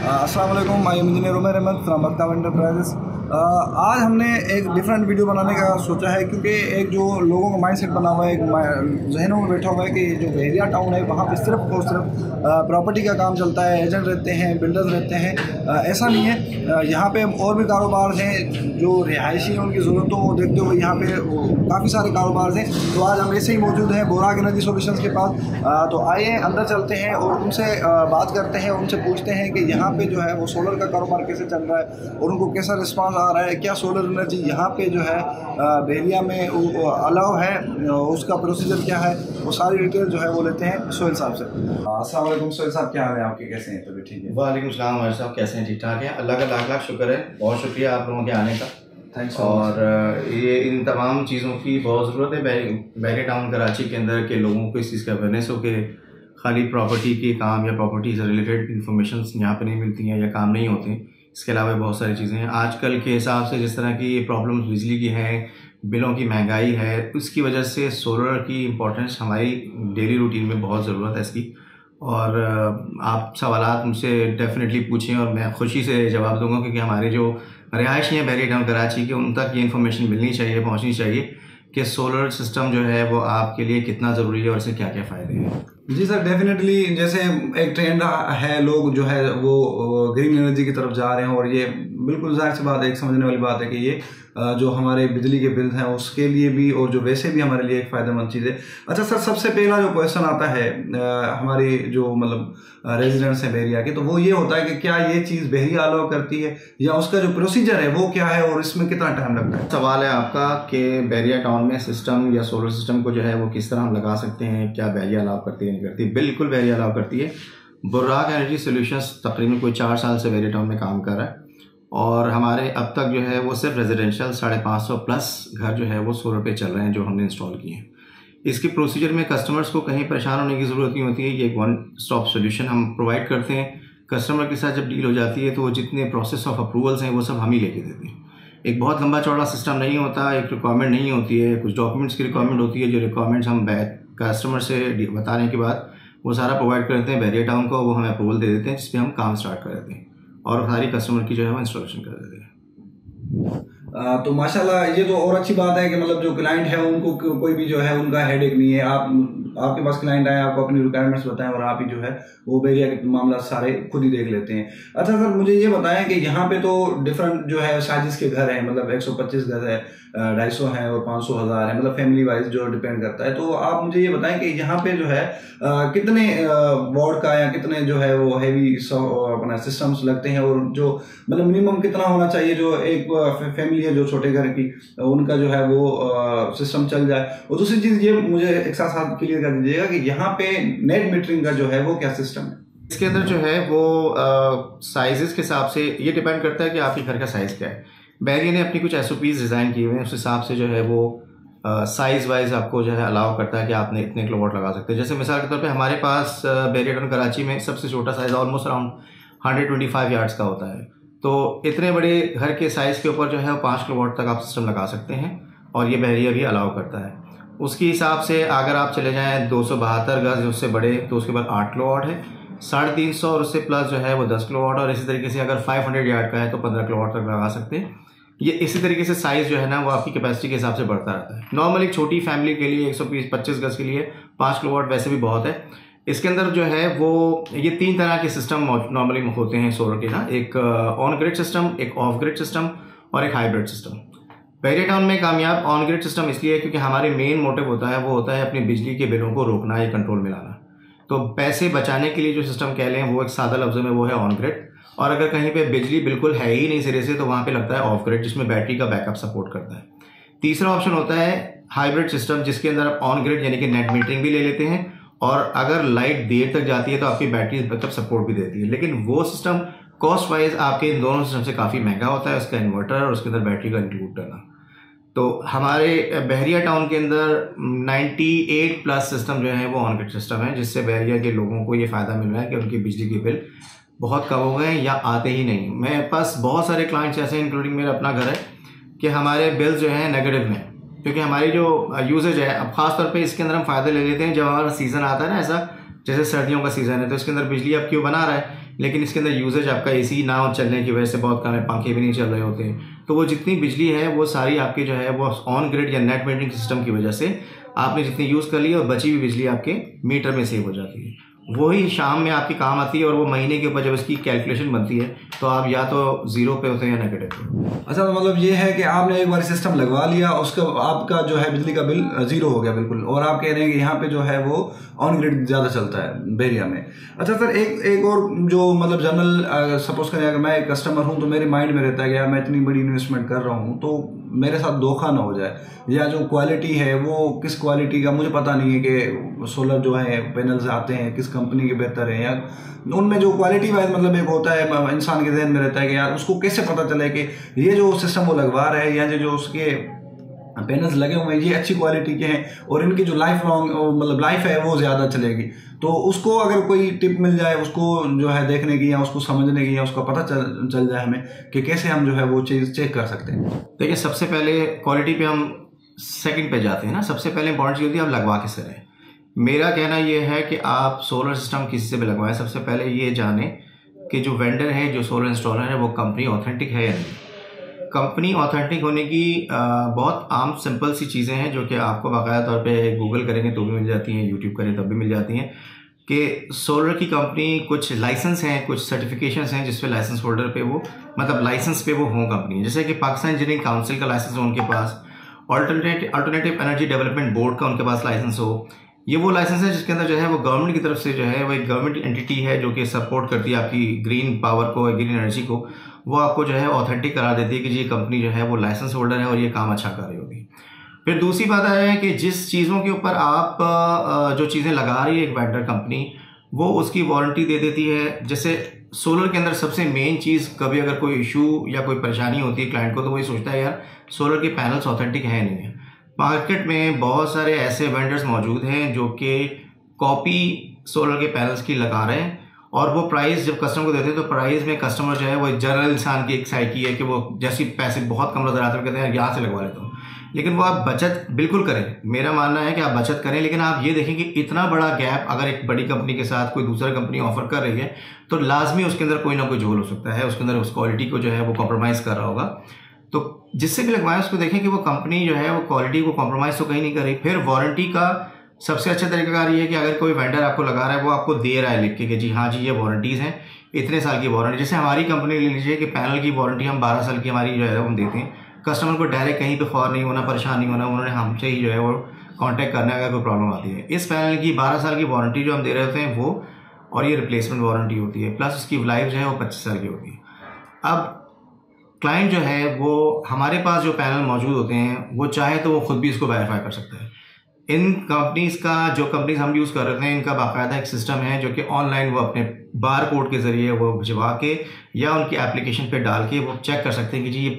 अस्सलाम वालेकुम, I am engineer Umar Ahmed from Maktab enterprises. आज हमने एक डिफरेंट वीडियो बनाने का सोचा है, क्योंकि एक जो लोगों का माइंडसेट बना हुआ है, एक जहनों में बैठा हुआ है कि जो बहरिया टाउन है वहाँ पे सिर्फ और सिर्फ प्रॉपर्टी का काम चलता है, एजेंट रहते हैं, बिल्डर्स रहते हैं। ऐसा नहीं है, यहाँ पे और भी कारोबार हैं जो रिहायशी हैं, उनकी ज़रूरतों को देखते हुए यहाँ पे काफ़ी सारे कारोबार हैं। तो आज हम ऐसे ही मौजूद हैं बोराक एनर्जी सॉल्यूशंस के पास। तो आइए अंदर चलते हैं और उनसे बात करते हैं, उनसे पूछते हैं कि यहाँ पे जो है वो सोलर का कारोबार कैसे चल रहा है और उनको कैसा रिस्पांस आ रहा है, क्या सोलर एनर्जी यहाँ पे जो है बहरिया में अलाउ है, उसका प्रोसीजर क्या है, वो सारी डिटेल जो है वो लेते हैं सोहेल साहब से। अस्सलाम वालेकुम सोहेल साहब, क्या हाल है आपके, कैसे हैं? तो भी ठीक है। वालेकुम सलाम हमारे साहब, कैसे हैं? ठीक ठाक हैं, अल्लाह का लाख लाख शुक्र है। बहुत शुक्रिया आप लोगों के आने का। थैंक्स। और ये इन तमाम चीज़ों की बहुत ज़रूरत है बहरिया टाउन कराची के अंदर के लोगों को इस चीज़ का अवेयरनेस हो कि खाली प्रॉपर्टी के काम या प्रॉपर्टी से रिलेटेड इंफॉर्मेशन यहाँ पे नहीं मिलती हैं या काम नहीं होते हैं। इसके अलावा बहुत सारी चीज़ें हैं आजकल के हिसाब से, जिस तरह की प्रॉब्लम्स बिजली की हैं, बिलों की महंगाई है, उसकी वजह से सोलर की इम्पोर्टेंस हमारी डेली रूटीन में बहुत ज़रूरत है इसकी। और आप सवालात मुझसे डेफिनेटली पूछें और मैं खुशी से जवाब दूंगा, क्योंकि हमारे जो रिहायशी हैं बहरिया टाउन कराची के, उन तक ये इन्फॉर्मेशन मिलनी चाहिए, पहुंचनी चाहिए कि सोलर सिस्टम जो है वो आपके लिए कितना ज़रूरी है और इससे क्या क्या फ़ायदे हैं। जी सर, डेफिनेटली जैसे एक ट्रेंड है, लोग जो है वो ग्रीन एनर्जी की तरफ जा रहे हैं और ये बिल्कुल जाहिर सी बात है, एक समझने वाली बात है कि ये जो हमारे बिजली के बिल हैं उसके लिए भी और जो वैसे भी हमारे लिए एक फ़ायदेमंद चीज़ है। अच्छा सर, सबसे पहला जो क्वेश्चन आता है हमारी जो मतलब रेजिडेंट्स हैं बहरिया के, तो वो ये होता है कि क्या ये चीज़ बहरिया अलाउ करती है या उसका जो प्रोसीजर है वो क्या है और इसमें कितना टाइम लगता है? सवाल है आपका कि बहरिया टाउन में सिस्टम या सोलर सिस्टम को जो है वो किस तरह हम लगा सकते हैं, क्या बहरिया अलाउ करती है नहीं करती? बिल्कुल बहरिया अलाउ करती है। बोराक एनर्जी सॉल्यूशंस तकरीबन कोई 4 साल से बहरिया टाउन में काम कर रहा है और हमारे अब तक जो है वो सिर्फ रेजिडेंशियल 550 प्लस घर जो है वो सोलर पे चल रहे हैं जो हमने इंस्टॉल किए हैं। इसके प्रोसीजर में कस्टमर्स को कहीं परेशान होने की ज़रूरत नहीं होती है। ये एक वन स्टॉप सोल्यूशन हम प्रोवाइड करते हैं। कस्टमर के साथ जब डील हो जाती है तो वो जितने प्रोसेस ऑफ अप्रूवल्स हैं वो सब हम ही लेके देते हैं। एक बहुत लंबा चौड़ा सिस्टम नहीं होता, एक रिक्वायरमेंट नहीं होती है, कुछ डॉक्यूमेंट्स की रिक्वायरमेंट होती है। जो रिक्वायरमेंट्स हम कस्टमर से बताने के बाद वो सारा प्रोवाइड करते हैं बहरिया टाउन को, वो हमें अप्रूवल दे देते हैं, जिसपे हम काम स्टार्ट कर देते हैं और सारी कस्टमर की जो है वो इंस्टॉलेशन कर देते हैं। तो माशाल्लाह ये तो और अच्छी बात है कि मतलब जो क्लाइंट है उनको कोई भी जो है उनका हेडेक नहीं है। आपके पास क्लाइंट आए, आपको अपनी रिक्वायरमेंट्स बताएं और आप ही जो है वो बहरिया के मामला सारे खुद ही देख लेते हैं। अच्छा सर, मुझे ये बताएं कि यहाँ पे तो डिफरेंट जो है साइज़ के घर हैं, मतलब 125 गज है, 250 है और 500 हज़ार है, मतलब फैमिली वाइज जो डिपेंड करता है। तो आप मुझे ये बताएं कि यहाँ पे जो है कितने वॉट का या कितने जो है वो हैवी अपना सिस्टम्स लगते हैं और जो मतलब मिनिमम कितना होना चाहिए जो एक फैमिली है जो छोटे घर की, उनका जो है वो सिस्टम चल जाए। और दूसरी चीज़ ये मुझे एक साथ क्लियर कर दीजिएगा कि यहाँ पे नेट मीटरिंग का जो है वो क्या सिस्टम है? इसके अंदर जो है वो साइजेस के हिसाब से ये डिपेंड करता है कि आपके घर का साइज़ क्या है। बहरिया ने अपनी कुछ SOPs डिज़ाइन किए हुए हैं, उस हिसाब से जो है वो साइज़ वाइज आपको जो है अलाउ करता है कि आपने इतने किलोवाट लगा सकते हैं। जैसे मिसाल के तौर पे हमारे पास बहरिया टाउन कराची में सबसे छोटा साइज़ ऑलमोस्ट अराउंड 125 यार्ड्स का होता है। तो इतने बड़े घर के साइज़ के ऊपर जो है 5 किलोवाट तक आप सिस्टम लगा सकते हैं और ये बहरिया भी अलाउ करता है। उसके हिसाब से अगर आप चले जाएँ 272 गज उससे बड़े तो उसके बाद 8 किलोवाट है, 350 और उससे प्लस जो है वो 10 किलोवाट, और इसी तरीके से अगर 500 यार्ड का है तो 15 किलोवाट तक लगा सकते हैं। ये इसी तरीके से साइज़ जो है ना वो आपकी कैपेसिटी के हिसाब से बढ़ता रहता है। नॉर्मल एक छोटी फैमिली के लिए 125 गज के लिए 5 किलोवाट वैसे भी बहुत है। इसके अंदर जो है वो ये 3 तरह के सिस्टम नॉर्मली होते हैं सोलर के ना, एक ऑन ग्रिड सिस्टम, एक ऑफ ग्रिड सिस्टम और एक हाइब्रिड सिस्टम। बहरिया टाउन में कामयाब ऑन ग्रिड सिस्टम इसलिए है क्योंकि हमारे मेन मोटिव होता है वो होता है अपनी बिजली के बिलों को रोकना या कंट्रोल में लाना। तो पैसे बचाने के लिए जो सिस्टम कह लें वो एक सादा लफ्ज़ में वो है ऑन ग्रिड, और अगर कहीं पे बिजली बिल्कुल है ही नहीं सिरे से तो वहाँ पे लगता है ऑफ ग्रिड, जिसमें बैटरी का बैकअप सपोर्ट करता है। तीसरा ऑप्शन होता है हाइब्रिड सिस्टम, जिसके अंदर आप ऑन ग्रिड यानी कि नेट मीटरिंग भी ले लेते हैं और अगर लाइट देर तक जाती है तो आपकी बैटरी बैकअप सपोर्ट भी देती है। लेकिन वो सिस्टम कॉस्ट वाइज आपके इन दोनों सिस्टम से काफ़ी महंगा होता है, उसका इन्वर्टर और उसके अंदर बैटरी का इंक्लूड करना। तो हमारे बहरिया टाउन के अंदर 98 प्लस सिस्टम जो है वो ऑन ग्रिड सिस्टम है, जिससे बहरिया के लोगों को ये फ़ायदा मिल रहा है कि उनकी बिजली के बिल बहुत कम हो गए हैं या आते ही नहीं। मेरे पास बहुत सारे क्लाइंट्स ऐसे हैं, इंक्लूडिंग मेरा अपना घर है, कि हमारे बिल्स जो हैं नेगेटिव में, क्योंकि हमारी जो यूजेज है, अब खास तौर पे इसके अंदर हम फ़ायदा ले लेते हैं जब हमारा सीज़न आता है ना, ऐसा जैसे सर्दियों का सीज़न है तो इसके अंदर बिजली अब क्यों बना रहा है लेकिन इसके अंदर यूजेज आपका एसी ना चलने की वजह से बहुत कम है, पंखे भी नहीं चल रहे होते, तो वो जितनी बिजली है वो सारी आपकी जो है वो ऑन ग्रिड या नेट मीटरिंग सिस्टम की वजह से आपने जितनी यूज़ कर ली और बची हुई बिजली आपके मीटर में सेव हो जाती है। वही शाम में आपके काम आती है और वो महीने के ऊपर जब इसकी कैलकुलेशन बनती है तो आप या तो जीरो पे होते हैं या नेगेटिव पे। अच्छा, तो मतलब ये है कि आपने एक बार सिस्टम लगवा लिया, उसका आपका जो है बिजली का बिल जीरो हो गया बिल्कुल, और आप कह रहे हैं कि यहाँ पे जो है वो ऑन ग्रिड ज़्यादा चलता है बहरिया में। अच्छा सर, एक और जो मतलब जनरल सपोज करें अगर मैं एक कस्टमर हूँ तो मेरे माइंड में रहता है कि यार मैं इतनी बड़ी इन्वेस्टमेंट कर रहा हूँ तो मेरे साथ धोखा ना हो जाए, या जो क्वालिटी है वो किस क्वालिटी का मुझे पता नहीं है कि सोलर जो है पैनल्स आते हैं किस कंपनी के बेहतर है, या उनमें जो क्वालिटी वाइज मतलब एक होता है इंसान के जहन में रहता है कि यार उसको कैसे पता चले कि ये जो सिस्टम वो लगवा रहे हैं या जो उसके पैनल्स लगे हुए हैं ये अच्छी क्वालिटी के हैं और इनकी जो लाइफ लॉन्ग मतलब लाइफ है वो ज़्यादा चलेगी। तो उसको अगर कोई टिप मिल जाए उसको जो है देखने की या उसको समझने की या उसका पता चल जाए हमें कि कैसे हम जो है वो चीज़ चेक कर सकते हैं। देखिए, सबसे पहले क्वालिटी पे हम सेकंड पे जाते हैं ना। सबसे पहले इंपॉर्टेंट चीज़ होती है आप लगवा किससे रहे। मेरा कहना ये है कि आप सोलर सिस्टम किसी से भी लगवाएं, सबसे पहले ये जाने कि जो वेंडर है, जो सोलर इंस्टॉलर है, वो कंपनी ऑथेंटिक है या नहीं। कंपनी ऑथेंटिक होने की बहुत आम सिंपल सी चीज़ें हैं जो कि आपको बाकायदा तौर पे गूगल करेंगे तो भी मिल जाती हैं, यूट्यूब करें तब भी मिल जाती हैं कि सोलर की कंपनी कुछ लाइसेंस हैं, कुछ सर्टिफिकेशंस हैं जिस पे लाइसेंस होल्डर पे वो मतलब लाइसेंस पे वो हों कंपनी। जैसे कि पाकिस्तान इंजीनियरिंग काउंसिल का लाइसेंस हो उनके पास, अल्टरनेटिव एनर्जी डेवलपमेंट बोर्ड का उनके पास लाइसेंस हो। ये वो लाइसेंस है जिसके अंदर जो है वो गवर्नमेंट की तरफ से जो है वो एक गवर्नमेंट एंटिटी है जो कि सपोर्ट करती है आपकी ग्रीन पावर को, ग्रीन एनर्जी को। वो आपको जो है ऑथेंटिक करा देती है कि ये कंपनी जो है वो लाइसेंस होल्डर है और ये काम अच्छा कर रही होगी। फिर दूसरी बात है कि जिस चीज़ों के ऊपर आप जो चीज़ें लगा रही है एक वेंडर कंपनी, वो उसकी वारंटी दे देती है। जैसे सोलर के अंदर सबसे मेन चीज़, कभी अगर कोई इशू या कोई परेशानी होती है क्लाइंट को तो वही सोचता है यार सोलर के पैनल्स ऑथेंटिक है नहीं है। मार्केट में बहुत सारे ऐसे वेंडर्स मौजूद हैं जो कि कॉपी सोलर के पैनल्स की लगा रहे हैं और वो प्राइस जब कस्टमर को देते हैं तो प्राइस में कस्टमर जो है वो जनरल इंसान की एक साइकी है कि वो जैसे पैसे बहुत कम नजर आते हैं कहते हैं यहाँ से लगवा लेता हूँ। लेकिन वो आप बचत बिल्कुल करें, मेरा मानना है कि आप बचत करें, लेकिन आप ये देखें कि इतना बड़ा गैप अगर एक बड़ी कंपनी के साथ कोई दूसरा कंपनी ऑफर कर रही है तो लाजमी उसके अंदर कोई ना कोई झोल हो सकता है, उसके अंदर उस क्वालिटी को जो है वो कॉम्प्रोमाइज़ कर रहा होगा। तो जिससे भी लगवाएं उसको देखें कि वो कंपनी जो है वो क्वालिटी को कॉम्प्रोमाइज़ तो कहीं नहीं कर रही। फिर वारंटी का सबसे अच्छा तरीका ये है कि अगर कोई वेंडर आपको लगा रहा है वो आपको दे रहा है लिख के कि जी हाँ जी ये वारंटीज़ हैं, इतने साल की वारंटी। जैसे हमारी कंपनी ले लीजिए कि पैनल की वारंटी हम 12 साल की हमारी जो है हम देते हैं। कस्टमर को डायरेक्ट कहीं पे ख्वार नहीं होना, परेशान नहीं होना, उन्होंने हमसे ही जो है वो कांटेक्ट करना है अगर कोई प्रॉब्लम आती है। इस पैनल की 12 साल की वारंटी जो हम दे रहे होते हैं वो, और ये रिप्लेसमेंट वारंटी होती है, प्लस उसकी लाइफ जो है वो 25 साल की होती है। अब क्लाइंट जो है वो हमारे पास जो पैनल मौजूद होते हैं वो चाहे तो वो खुद भी इसको वेरीफाई कर सकता है। इन कंपनीज़ का जो कंपनीज हम यूज़ कर रहे हैं इनका बाकायदा एक सिस्टम है जो कि ऑनलाइन वो अपने बार कोड के ज़रिए वो भिजवा के या उनकी एप्लीकेशन पे डाल के वो चेक कर सकते हैं कि जी ये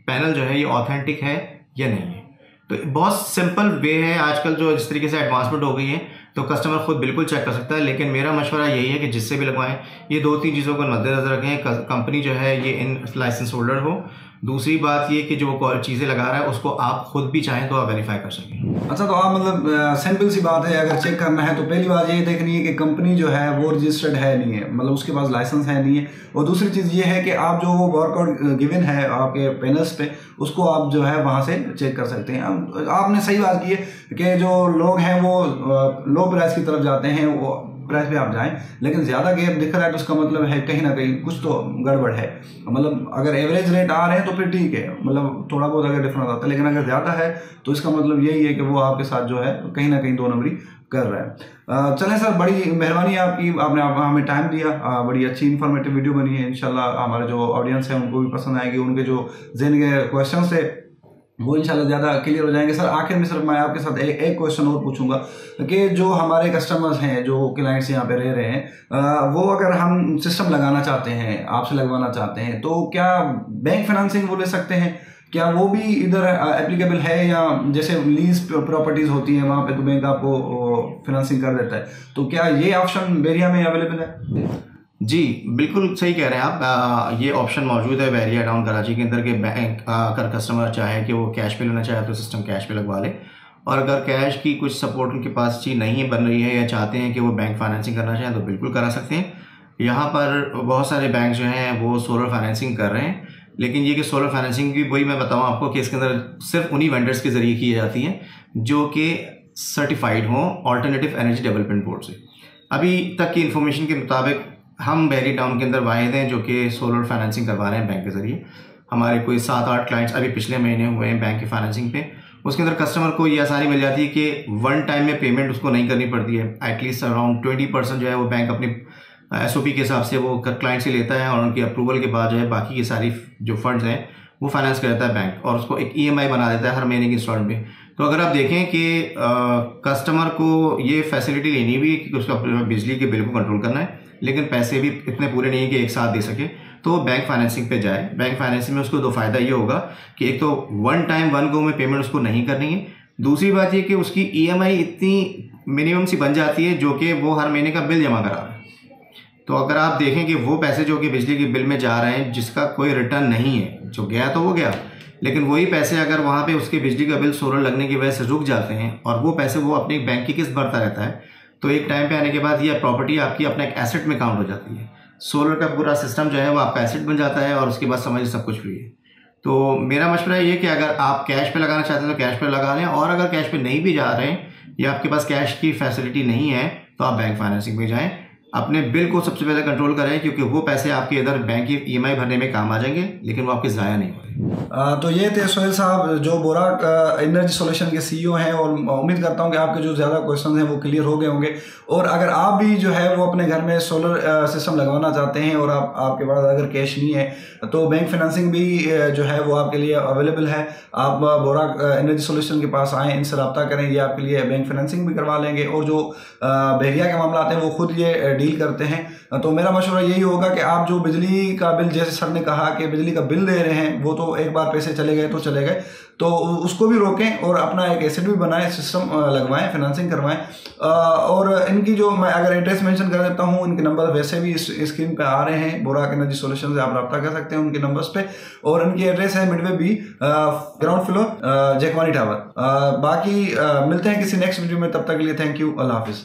पैनल जो है ये ऑथेंटिक है या नहीं है। तो बहुत सिंपल वे है आजकल जो जिस तरीके से एडवांसमेंट हो गई है तो कस्टमर खुद बिल्कुल चेक कर सकता है। लेकिन मेरा मशवरा यही है कि जिससे भी लगवाएं ये 2-3 चीज़ों को मद्देनजर रखें। कंपनी जो है ये इन लाइसेंस होल्डर हो। दूसरी बात ये कि जो वो चीज़ें लगा रहा है उसको आप खुद भी चाहें तो आप वेरीफाई कर सकें। अच्छा, तो आप मतलब सिंपल सी बात है, अगर चेक करना है तो पहली बात ये देखनी है कि कंपनी जो है वो रजिस्टर्ड है नहीं है, मतलब उसके पास लाइसेंस है नहीं है। और दूसरी चीज़ ये है कि आप जो वो वर्कआउट गिवन है आपके पैनल्स पे उसको आप जो है वहाँ से चेक कर सकते हैं। आपने सही बात की है कि जो लोग हैं वो लो प्राइस की तरफ जाते हैं, वो प्राइस पे आप जाएं, लेकिन ज़्यादा गैप दिख रहा है तो उसका मतलब है कहीं ना कहीं कुछ तो गड़बड़ है। मतलब अगर एवरेज रेट आ रहे हैं तो फिर ठीक है, मतलब थोड़ा बहुत अगर डिफरेंस आता है, लेकिन अगर ज़्यादा है तो इसका मतलब यही है कि वो आपके साथ जो है कहीं ना कहीं 2 नंबरी कर रहा है। चलें सर, बड़ी मेहरबानी है आपकी, आपने हमें टाइम दिया, बड़ी अच्छी इन्फॉर्मेटिव वीडियो बनी है। इंशाल्लाह हमारे जो ऑडियंस है उनको भी पसंद आएगी, उनके जो ज़हन के क्वेश्चन थे वो इंशाल्लाह ज़्यादा क्लियर हो जाएंगे। सर आखिर में सिर्फ मैं आपके साथ एक क्वेश्चन और पूछूंगा कि जो हमारे कस्टमर्स हैं, जो क्लाइंट्स यहाँ पे रह रहे हैं, वो अगर हम सिस्टम लगाना चाहते हैं, आपसे लगवाना चाहते हैं, तो क्या बैंक फाइनेंसिंग वो ले सकते हैं? क्या वो भी इधर एप्लीकेबल है, या जैसे लीज प्रॉपर्टीज़ होती हैं वहाँ पे तो बैंक आपको फाइनेंसिंग कर देता है, तो क्या ये ऑप्शन बहरिया में अवेलेबल है? जी बिल्कुल सही कह रहे हैं आप। ये ऑप्शन मौजूद है बहरिया टाउन कराची के अंदर के बैंक अगर कस्टमर चाहे कि वो कैश पे लेना चाहे तो सिस्टम कैश पे लगवा ले, और अगर कैश की कुछ सपोर्ट उनके पास चीज़ नहीं बन रही है या चाहते हैं कि वो बैंक फाइनेंसिंग करना चाहें तो बिल्कुल करा सकते हैं। यहाँ पर बहुत सारे बैंक जो हैं वो सोलर फाइनेंसिंग कर रहे हैं, लेकिन ये कि सोलर फाइनेंसिंग भी वही मैं बताऊँ आपको कि इसके अंदर सिर्फ उन्हीं वेंडर्स के ज़रिए की जाती हैं जो कि सर्टिफाइड हों ऑल्टरनेटिव एनर्जी डेवलपमेंट बोर्ड से। अभी तक की इन्फॉर्मेशन के मुताबिक हम बहरी टाउन के अंदर वाहिद हैं जो कि सोलर फाइनेंसिंग करवा रहे हैं बैंक के ज़रिए। हमारे कोई 7-8 क्लाइंट्स अभी पिछले महीने हुए हैं बैंक की फाइनेंसिंग पे। उसके अंदर कस्टमर को ये आसानी मिल जाती है कि वन टाइम में पेमेंट उसको नहीं करनी पड़ती है। एटलीस्ट अराउंड 20% जो है वो बैंक अपनी SOP के हिसाब से वो क्लाइंट से लेता है और उनकी अप्रूवल के बाद जो है बाकी की सारी जो फंड्स हैं वो फाइनेंस कर देता है बैंक, और उसको एक EMI बना देता है हर महीने की इंस्टॉलमेंट में। तो अगर आप देखें कि कस्टमर को ये फैसिलिटी लेनी भी है कि उसको अपने बिजली के बिल को कंट्रोल करना है, लेकिन पैसे भी इतने पूरे नहीं है कि एक साथ दे सके, तो बैंक फाइनेंसिंग पे जाए। बैंक फाइनेंसिंग में उसको दो फ़ायदा ये होगा कि एक तो वन टाइम वन गो में पेमेंट उसको नहीं करनी है, दूसरी बात ये कि उसकी EMI इतनी मिनिमम सी बन जाती है जो कि वो हर महीने का बिल जमा करा रहा है। तो अगर आप देखें कि वो पैसे जो कि बिजली के बिल में जा रहे हैं जिसका कोई रिटर्न नहीं है, जो गया तो वो गया, लेकिन वही पैसे अगर वहाँ पे उसके बिजली का बिल सोलर लगने की वजह से रुक जाते हैं और वो पैसे वो अपनी बैंक की किस्त भरता रहता है, तो एक टाइम पे आने के बाद ये प्रॉपर्टी आपकी अपना एक एसेट में काउंट हो जाती है। सोलर का पूरा सिस्टम जो है वो आपका एसेट बन जाता है और उसके बाद समझ सब कुछ फ्री है। तो मेरा मशवरा ये कि अगर आप कैश पे लगाना चाहते हैं तो कैश पे लगा लें, और अगर कैश पे नहीं भी जा रहे हैं या आपके पास कैश की फैसिलिटी नहीं है तो आप बैंक फाइनेंसिंग में जाएं। अपने बिल को सबसे पहले कंट्रोल करें, क्योंकि वो पैसे आपके इधर बैंक की EMI भरने में काम आ जाएंगे, लेकिन वो आपके ज़ाया नहीं हो रहे। तो ये थे सोहेल साहब जो बोराक एनर्जी सॉल्यूशन के CEO हैं, और उम्मीद करता हूँ कि आपके जो ज़्यादा क्वेश्चन हैं वो क्लियर हो गए होंगे। और अगर आप भी जो है वो अपने घर में सोलर सिस्टम लगवाना चाहते हैं और आपके पास अगर कैश नहीं है तो बैंक फाइनेंसिंग भी जो है वो आपके लिए अवेलेबल है। आप बोराक एनर्जी सॉल्यूशन के पास आएँ, इनसे रब्ता करें, ये आपके लिए बैंक फाइनेंसिंग भी करवा लेंगे, और जो बहरिया के मामला हैं वो खुद ये डील करते हैं। तो मेरा मशवरा यही होगा कि आप जो बिजली का बिल, जैसे सर ने कहा कि बिजली का बिल दे रहे हैं वो तो एक बार पैसे चले गए तो चले गए, तो उसको भी रोकें और अपना एक एसेट भी बनाएं, सिस्टम लगवाएं, फाइनेंसिंग करवाएं। और इनकी जो मैं अगर एड्रेस मेंशन कर देता हूं, इनके नंबर वैसे भी स्क्रीन पे आ रहे हैं, बोराक एनर्जी सॉल्यूशन से आप रब्ता कर सकते हैं उनके नंबर्स पे। और इनकी एड्रेस है midway B, ground floor, Jekwani tower. बाकी मिलते हैं किसी नेक्स्ट वीडियो में, तब तक के लिए थैंक यू, अल्लाह हाफिज।